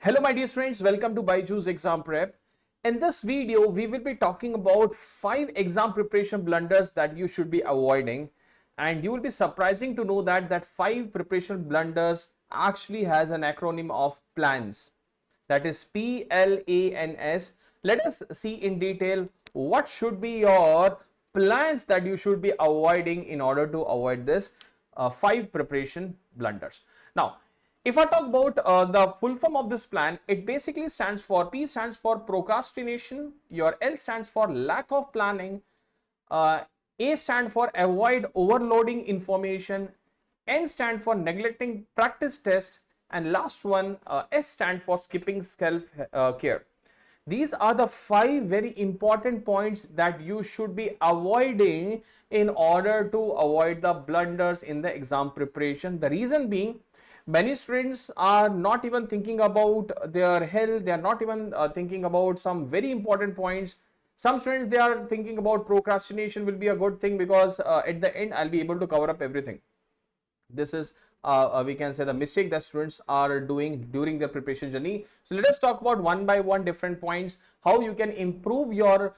Hello my dear friends, welcome to Byju's Exam Prep. In this video, we will be talking about 5 exam preparation blunders that you should be avoiding, and you will be surprising to know that 5 preparation blunders actually has an acronym of PLANS, that is PLANS. Let us see in detail what should be your plans that you should be avoiding in order to avoid this 5 preparation blunders. Now, if I talk about the full form of this plan, it basically stands for P stands for procrastination, your L stands for lack of planning, uh, A stands for avoid overloading information, N stands for neglecting practice test, and last one S stands for skipping self care. These are the 5 very important points that you should be avoiding in order to avoid the blunders in the exam preparation. The reason being, many students are not even thinking about their health, they are not even thinking about some very important points. Some students, they are thinking about procrastination will be a good thing because at the end I'll be able to cover up everything. This is we can say the mistake that students are doing during their preparation journey. So let us talk about one by one different points, how you can improve your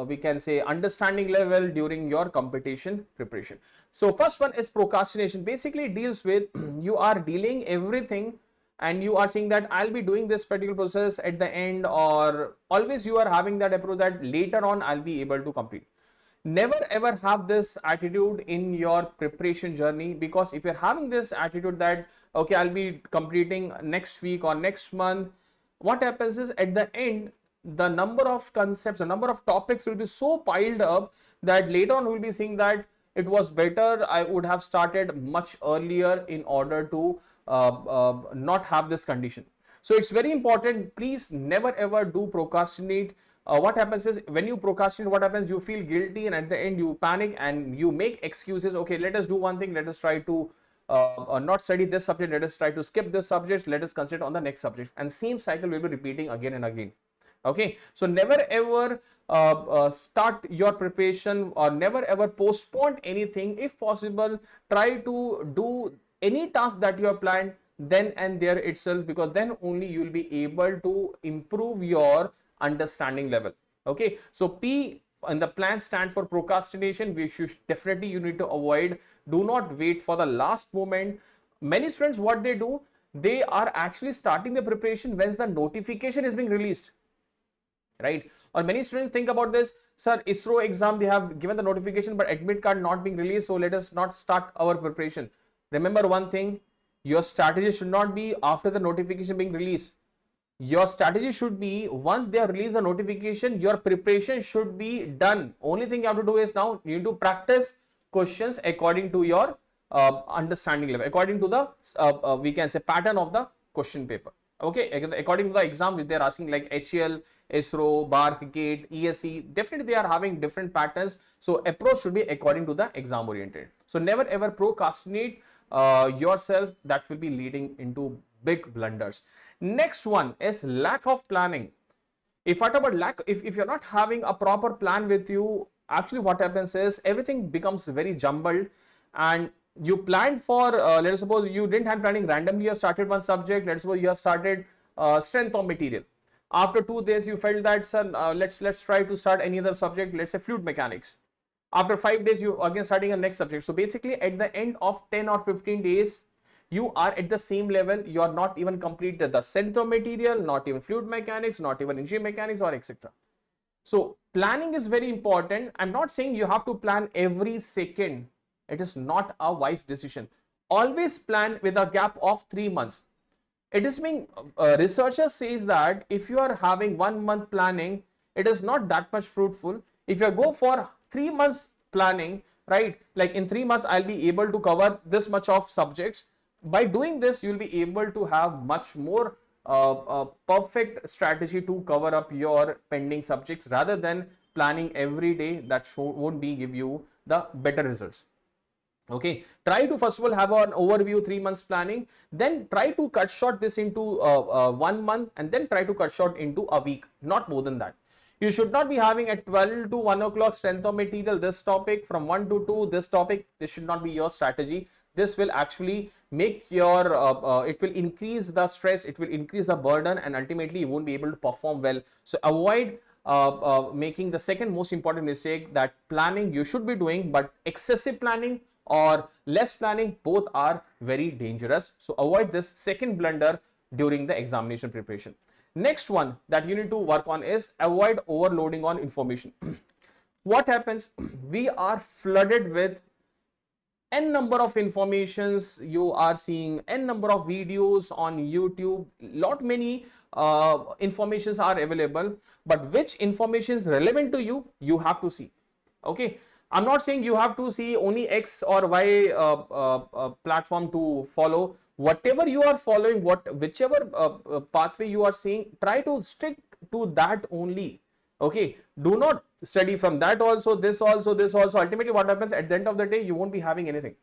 we can say understanding level during your competition preparation. So first one is procrastination. Basically it deals with you are delaying everything and you are saying that I'll be doing this particular process at the end, or always you are having that approach that later on I'll be able to complete. Never ever have this attitude in your preparation journey, because if you're having this attitude that okay, I'll be completing next week or next month, what happens is at the end the number of concepts, the number of topics will be so piled up that later on we'll be seeing that it was better I would have started much earlier in order to not have this condition. So it's very important, please never ever do procrastinate. What happens is when you procrastinate, what happens, you feel guilty and at the end you panic and you make excuses. Okay, let us do one thing, let us try to not study this subject, let us try to skip this subject, let us concentrate on the next subject, and same cycle will be repeating again and again. Okay, so never ever start your preparation or never ever postpone anything. If possible, try to do any task that you have planned then and there itself, because then only you will be able to improve your understanding level. Okay, so P in the plan stand for procrastination, which definitely you need to avoid. Do not wait for the last moment. Many students, what they do, they are actually starting the preparation when the notification is being released, right? Or many students think about this, sir, ISRO exam, they have given the notification but admit card not being released, so let us not start our preparation. Remember one thing, your strategy should not be after the notification being released. Your strategy should be once they have released the notification, your preparation should be done. Only thing you have to do is now you need to practice questions according to your understanding level, according to the we can say pattern of the question paper. Okay, according to the exam which they are asking, like HCL, ISRO, BARC, GATE, ESE, definitely they are having different patterns. So approach should be according to the exam oriented. So never ever procrastinate yourself, that will be leading into big blunders. Next one is lack of planning. If I talk about lack, if you're not having a proper plan with you, actually what happens is everything becomes very jumbled, and you planned for let us suppose you didn't have planning, randomly you have started one subject. Let's suppose you have started strength of material. After 2 days you felt that, sir, let's try to start any other subject, let's say fluid mechanics. After 5 days you again starting a next subject. So basically at the end of 10 or 15 days you are at the same level, you are not even completed the strength of material, not even fluid mechanics, not even engineering mechanics, or etc. So planning is very important. I'm not saying you have to plan every second, it is not a wise decision. Always plan with a gap of 3 months. It is being researchers says that if you are having 1 month planning, it is not that much fruitful. If you go for 3 months planning, right, like in 3 months I'll be able to cover this much of subjects. By doing this, you'll be able to have much more perfect strategy to cover up your pending subjects, rather than planning every day. That won't be give you the better results. Okay, try to first of all have an overview 3 months planning, then try to cut short this into 1 month, and then try to cut short into a week, not more than that. You should not be having at 12 to 1 o'clock strength of material this topic, from 1 to 2 this topic. This should not be your strategy. this will actually make your it will increase the stress, it will increase the burden, and ultimately you won't be able to perform well. So avoid making the second most important mistake, that planning you should be doing, but excessive planning or less planning, both are very dangerous. So avoid this second blunder during the examination preparation. Next one that you need to work on is avoid overloading on information. What happens? We are flooded with n number of informations. You are seeing n number of videos on YouTube, lot many informations are available, but which information is relevant to you, you have to see. Okay, I'm not saying you have to see only X or Y platform to follow. Whatever you are following, whichever pathway you are seeing, try to stick to that only. Okay, do not study from that also, this also, this also. Ultimately what happens at the end of the day, you won't be having anything.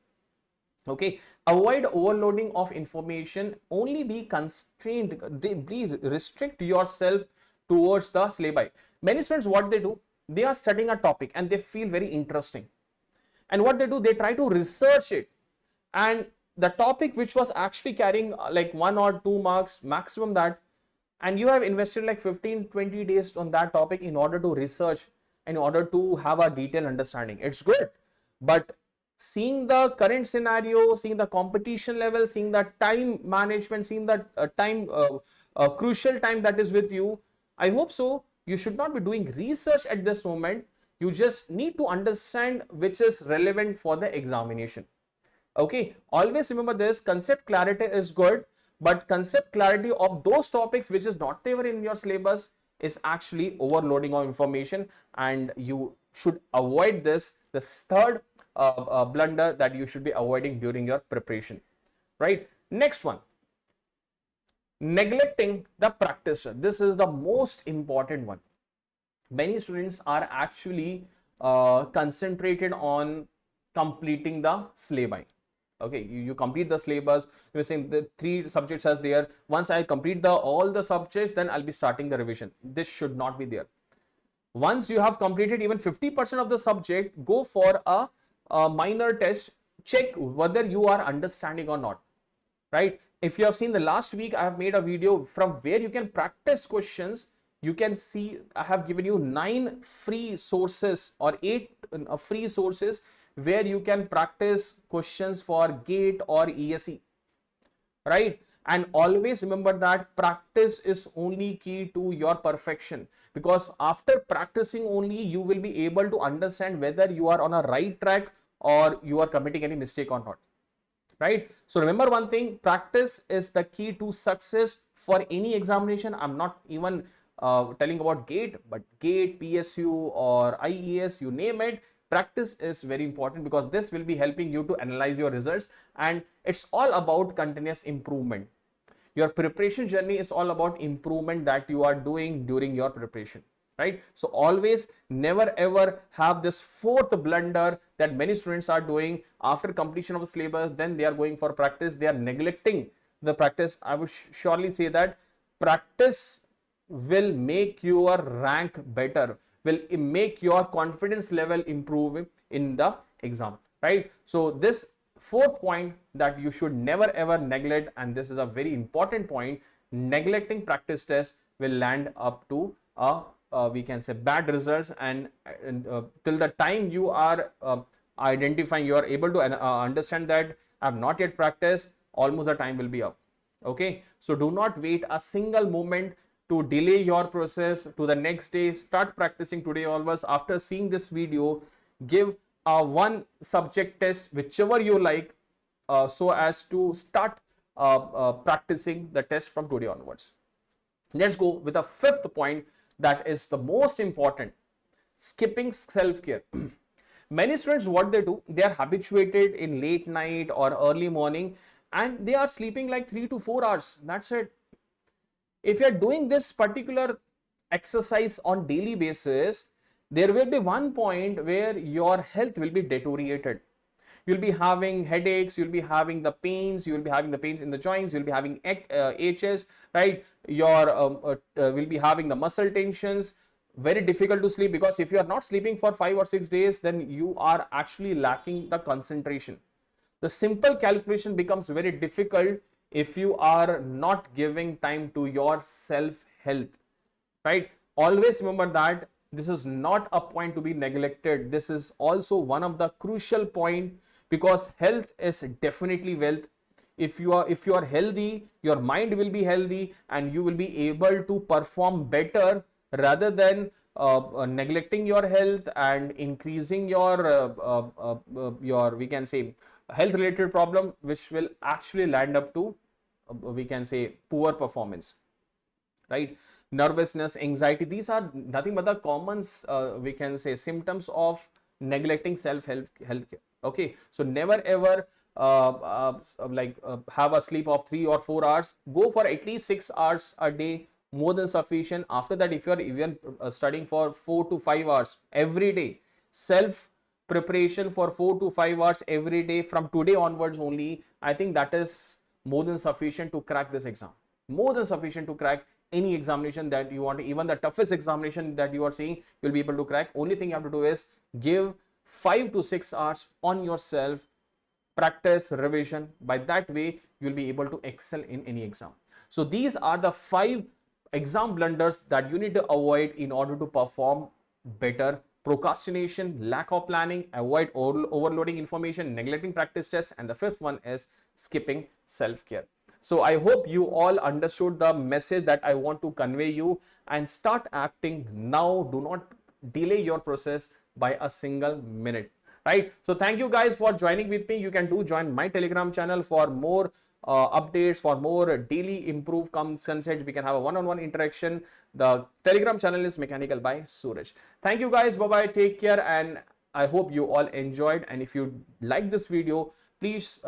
Okay, avoid overloading of information. Only be constrained, be restrict yourself towards the syllabi. Many students, what they do, they are studying a topic and they feel very interesting, and what they do, they try to research it, and the topic which was actually carrying like 1 or 2 marks maximum, that, and you have invested like 15-20 days on that topic in order to research, in order to have a detailed understanding. It's good, but seeing the current scenario, seeing the competition level, seeing the time management, seeing the crucial time that is with you, I hope so you should not be doing research at this moment. You just need to understand which is relevant for the examination. Okay, always remember this, concept clarity is good, but concept clarity of those topics which is not there in your syllabus is actually overloading of information, and you should avoid this. The third blunder that you should be avoiding during your preparation, right? Next one, neglecting the practice. This is the most important one. Many students are actually concentrated on completing the syllabi. Okay, you complete the syllabus, you're saying the 3 subjects as there, once I complete all the subjects, then I'll be starting the revision. This should not be there. Once you have completed even 50% of the subject, go for a minor test, check whether you are understanding or not, right? If you have seen the last week, I have made a video from where you can practice questions. You can see I have given you 9 free sources or 8 free sources where you can practice questions for GATE or ESE, right? And always remember that practice is only key to your perfection, because after practicing only you will be able to understand whether you are on a right track or you are committing any mistake or not, right? So remember one thing, practice is the key to success for any examination. I'm not even telling about GATE, but GATE, PSU or IES, you name it, practice is very important, because this will be helping you to analyze your results, and it's all about continuous improvement. Your preparation journey is all about improvement that you are doing during your preparation, right? So always never ever have this fourth blunder that many students are doing after completion of the syllabus, then they are going for practice, they are neglecting the practice. I would surely say that practice will make your rank better, will make your confidence level improve in the exam, right? So this fourth point that you should never ever neglect, and this is a very important point, neglecting practice tests will land up to we can say bad results, and till the time you are identifying, you are able to understand that I have not yet practiced, almost the time will be up. Okay, so do not wait a single moment to delay your process to the next day. Start practicing today onwards. After seeing this video, give a 1 subject test, whichever you like, so as to start practicing the test from today onwards. Let's go with the 5th point, that is the most important, skipping self-care. Many students, what they do, they are habituated in late night or early morning, and they are sleeping like 3 to 4 hours. That's it. If you are doing this particular exercise on daily basis, there will be one point where your health will be deteriorated. You'll be having headaches, you'll be having the pains, you will be having the pains in the joints, you'll be having aches, right? Your will be having the muscle tensions, very difficult to sleep, because if you are not sleeping for 5 or 6 days, then you are actually lacking the concentration. The simple calculation becomes very difficult if you are not giving time to your self health, right? Always remember that this is not a point to be neglected. This is also one of the crucial point, because health is definitely wealth. If you are healthy, your mind will be healthy and you will be able to perform better, rather than neglecting your health and increasing your we can say health related problem, which will actually land up to we can say poor performance, right? Nervousness, anxiety, these are nothing but the common we can say symptoms of neglecting self healthcare. Okay, so never ever have a sleep of 3 or 4 hours. Go for at least 6 hours a day, more than sufficient. After that, if you are even studying for 4 to 5 hours every day, self preparation for 4 to 5 hours every day from today onwards only, I think that is more than sufficient to crack this exam, more than sufficient to crack any examination that you want. Even the toughest examination that you are seeing, you'll be able to crack. Only thing you have to do is give 5 to 6 hours on yourself, practice, revision. By that way, you'll be able to excel in any exam. So these are the 5 exam blunders that you need to avoid in order to perform better. Procrastination, lack of planning, avoid overloading information, neglecting practice tests, and the 5th one is skipping self-care. So I hope you all understood the message that I want to convey you, and start acting now. Do not delay your process by a single minute, right? So thank you guys for joining with me. You can do join my Telegram channel for more updates, for more daily improve concepts. We can have a one-on-one interaction. The Telegram channel is Mechanical by Suraj. Thank you guys. Bye bye. Take care, and I hope you all enjoyed. And if you like this video, please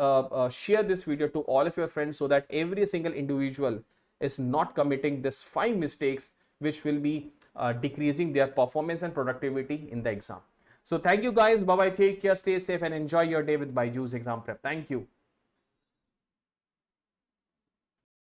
share this video to all of your friends, so that every single individual is not committing this 5 mistakes, which will be decreasing their performance and productivity in the exam. So thank you guys. Bye bye. Take care. Stay safe and enjoy your day with Byju's Exam Prep. Thank you.